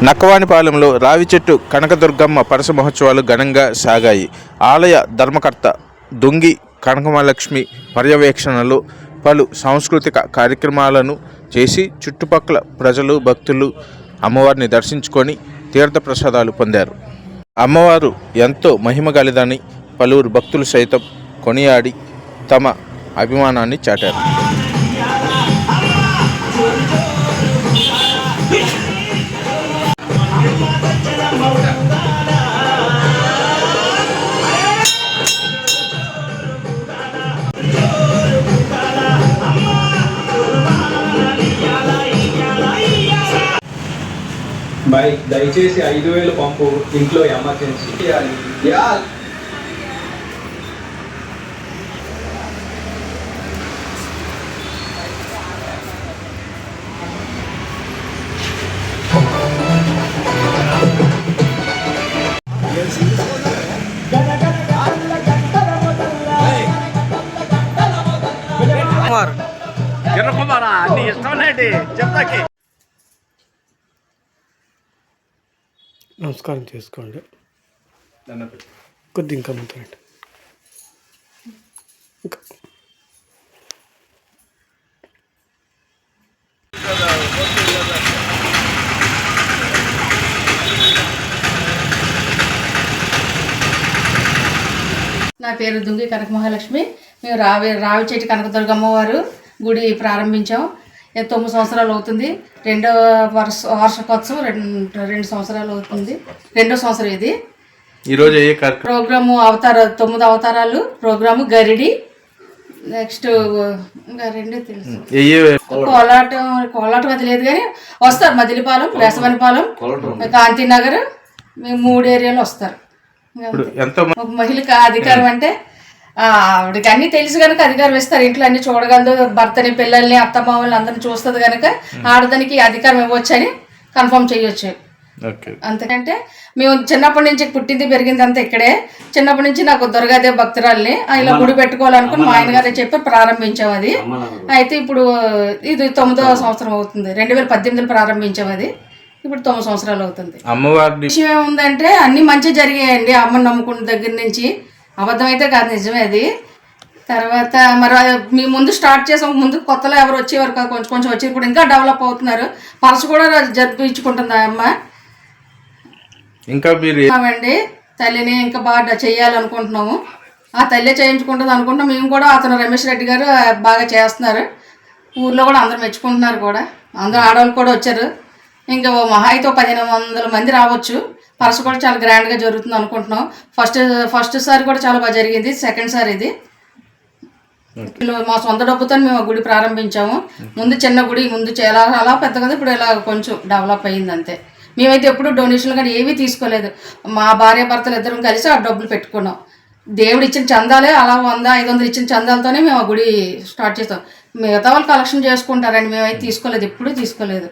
నక్కవానిపాలెంలో రావి చెట్టు కనకదుర్గమ్మ పరస మహోత్సవాలు ఘనంగా సాగాయి. ఆలయ ధర్మకర్త దొంగి కనకమహాలక్ష్మి పర్యవేక్షణలో పలు సాంస్కృతిక కార్యక్రమాలను చేసి చుట్టుపక్కల ప్రజలు భక్తులు అమ్మవారిని దర్శించుకొని తీర్థప్రసాదాలు పొందారు. అమ్మవారు ఎంతో మహిమ గలదని పలువురు భక్తులు సైతం కొనియాడి తమ అభిమానాన్ని చాటారు. దయచేసి 5,000 పంపు, ఇంట్లో ఎమర్జెన్సీ. నమస్కారం చేసుకోండి. కొద్ది ఇంకా ముందు ఇంకా నా పేరు దుంగి కనకమహాలక్ష్మి. మేము రావి చెట్టు కనకదుర్గమ్మవారు గుడి ప్రారంభించాం. 9 సంవత్సరాలు అవుతుంది. రెండో వార్షికోత్సవం 2 సంవత్సరాలు అవుతుంది. 2వ సంవత్సరం ఇది. ఈరోజు ప్రోగ్రాము 9 అవతారాలు ప్రోగ్రాము గరిడి. నెక్స్ట్ ఇంకా 2 తెలుసు. కోలాటం అది లేదు కానీ వస్తారు. మదిలిపాలెం, వేసవనిపాలెం, కాంతినగర్, మేము 3 ఏరియాలు వస్తారు. ఒక మహిళకి అధికారం అంటే ఆవిడకి అన్ని తెలుసు కనుక అధికారం ఇస్తారు. ఇంట్లో అన్ని చూడగలదు, భర్తని, పిల్లల్ని, అత్తమామల్ని అందరిని చూస్తుంది కనుక ఆడదానికి అధికారం ఇవ్వచ్చు అని కన్ఫర్మ్ చేయొచ్చు. అంతకంటే మేము చిన్నప్పటి నుంచి పుట్టింది పెరిగింది అంతా ఇక్కడే. చిన్నప్పటి నుంచి నాకు దుర్గాదేవి భక్తురాల్ని ఇలా గుడి పెట్టుకోవాలనుకుని మా ఆయన గారే చెప్పి ప్రారంభించాం అది. అయితే ఇప్పుడు ఇది 9వ సంవత్సరం అవుతుంది. 2018 ప్రారంభించాం అది. ఇప్పుడు 9 సంవత్సరాలు అవుతుంది. అమ్మవారి విషయం ఏముందంటే అన్ని మంచి జరిగాయండి. అమ్మని నమ్ముకున్న దగ్గర నుంచి. అబద్ధం అయితే కాదు, నిజమే అది. తర్వాత మరి మీ ముందు స్టార్ట్ చేసాం. ముందు కొత్తలో ఎవరు వచ్చేవారు కాదు, కొంచెం కొంచెం వచ్చి ఇప్పుడు ఇంకా డెవలప్ అవుతున్నారు. పరస కూడా జరిపించుకుంటుంది ఆ అమ్మ. ఇంకా అండి తల్లిని ఇంకా బాగా చెయ్యాలనుకుంటున్నాము. ఆ తల్లి చేయించుకుంటుంది అనుకుంటున్నాం. మేము కూడా అతను రమేష్ రెడ్డి గారు బాగా చేస్తున్నారు. ఊర్లో కూడా అందరూ మెచ్చుకుంటున్నారు కూడా. అందరూ ఆడవాళ్ళు కూడా వచ్చారు. ఇంకా మహా అయితే 1,500 మంది రావచ్చు. పరస కూడా చాలా గ్రాండ్గా జరుగుతుంది అనుకుంటున్నాం. ఫస్ట్ సారి కూడా చాలా బాగా జరిగింది. సెకండ్ సారి ఇది. మా సొంత డబ్బుతో మేము ఆ గుడి ప్రారంభించాము. ముందు చిన్న గుడి, ముందు చాలా అలా పెద్దగా, ఇప్పుడు ఇలా కొంచెం డెవలప్ అయ్యింది అంతే. మేమైతే ఎప్పుడు డొనేషన్లు కానీ ఏమీ తీసుకోలేదు. మా భార్య భర్తలు ఇద్దరం కలిసి ఆ డబ్బులు పెట్టుకున్నాం. దేవుడు ఇచ్చిన చందాలే అలా 100-500 ఇచ్చిన చందాలతోనే మేము ఆ గుడి స్టార్ట్ చేస్తాం. మిగతా వాళ్ళు కలెక్షన్ చేసుకుంటారండి. మేమైతే తీసుకోలేదు, ఎప్పుడూ తీసుకోలేదు.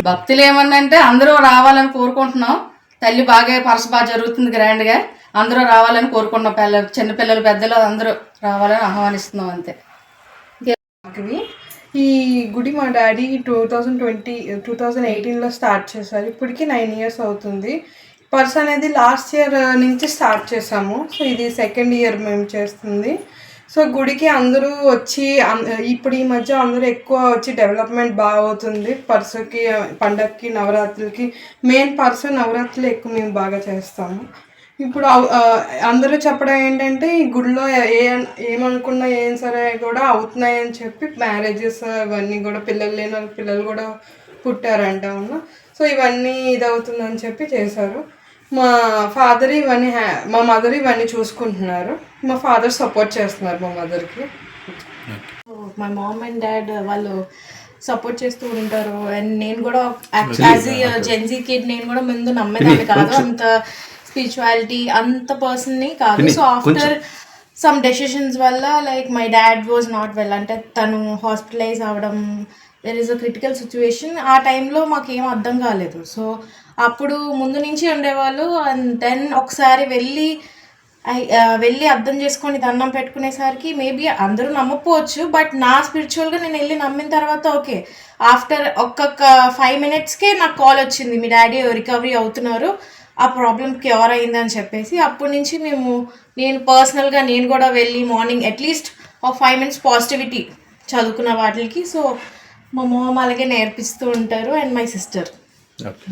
భక్తులు ఏమన్నంటే అందరూ రావాలని కోరుకుంటున్నాం. తల్లి బాగా పరస బాగా జరుగుతుంది గ్రాండ్గా. అందరూ రావాలని కోరుకుంటున్నాం. చిన్నపిల్లలు, పెద్దలు అందరూ రావాలని ఆహ్వానిస్తున్నాం అంతే. ఈ గుడి మా డాడీ 2018లో స్టార్ట్ చేశారు. ఇప్పటికి 9 years అవుతుంది. పర్స్ అనేది లాస్ట్ ఇయర్ నుంచి స్టార్ట్ చేసాము. సో ఇది 2nd year మేము చేస్తుంది. సో గుడికి అందరూ వచ్చి ఇప్పుడు ఈ మధ్య అందరూ ఎక్కువ వచ్చి డెవలప్మెంట్ బాగా అవుతుంది. పర్సుకి, పండగకి, నవరాత్రులకి మెయిన్ పర్సు నవరాత్రులు ఎక్కువ మేము బాగా చేస్తాము. ఇప్పుడు అందరూ చెప్పడం ఏంటంటే ఈ గుడిలో ఏమనుకున్నా ఏం సరే కూడా అవుతున్నాయని చెప్పి మ్యారేజెస్ ఇవన్నీ కూడా, పిల్లలు లేని వాళ్ళ పిల్లలు కూడా పుట్టారంట. సో ఇవన్నీ ఇదవుతుందని చెప్పి చేశారు. మా ఫాదర్ ఇవన్నీ మా మదర్ ఇవన్నీ చూసుకుంటున్నారు. మా ఫాదర్ సపోర్ట్ చేస్తున్నారు మా మదర్కి. మా మామ్ అండ్ డాడ్ వాళ్ళు సపోర్ట్ చేస్తూ ఉంటారు. అండ్ నేను కూడా యాజ్ జెన్జీ కిడ్ నేను కూడా ముందు నమ్మేదాన్ని కాదు, అంత స్పిరిచువాలిటీ అంత పర్సన్ని కాదు. సో ఆఫ్టర్ సమ్ డెసిషన్స్ వల్ల like my dad was not well, అంటే తను హాస్పిటలైజ్ అవ్వడం, there is a critical situation. ఆ టైంలో మాకేం అర్థం కాలేదు. సో అప్పుడు ముందు నుంచి ఉండేవాళ్ళు. అండ్ దెన్ ఒకసారి వెళ్ళి వెళ్ళి అర్థం చేసుకొని దండం పెట్టుకునేసరికి మేబీ అందరూ నమ్మకపోవచ్చు, బట్ నా స్పిరిచువల్గా నేను వెళ్ళి నమ్మిన తర్వాత ఓకే, ఆఫ్టర్ ఒక్కొక్క 5 minutesకే నాకు కాల్ వచ్చింది, మీ డాడీ రికవరీ అవుతున్నారు, ఆ ప్రాబ్లం క్యూర్ అయింది అని చెప్పేసి. అప్పటి నుంచి నేను పర్సనల్గా నేను కూడా వెళ్ళి మార్నింగ్ అట్లీస్ట్ ఒక 5 minutes పాజిటివిటీ చదువుకున్న వాటికి. సో మా మామ అలాగే నేర్పిస్తూ ఉంటారు, అండ్ మై సిస్టర్. ఓకే.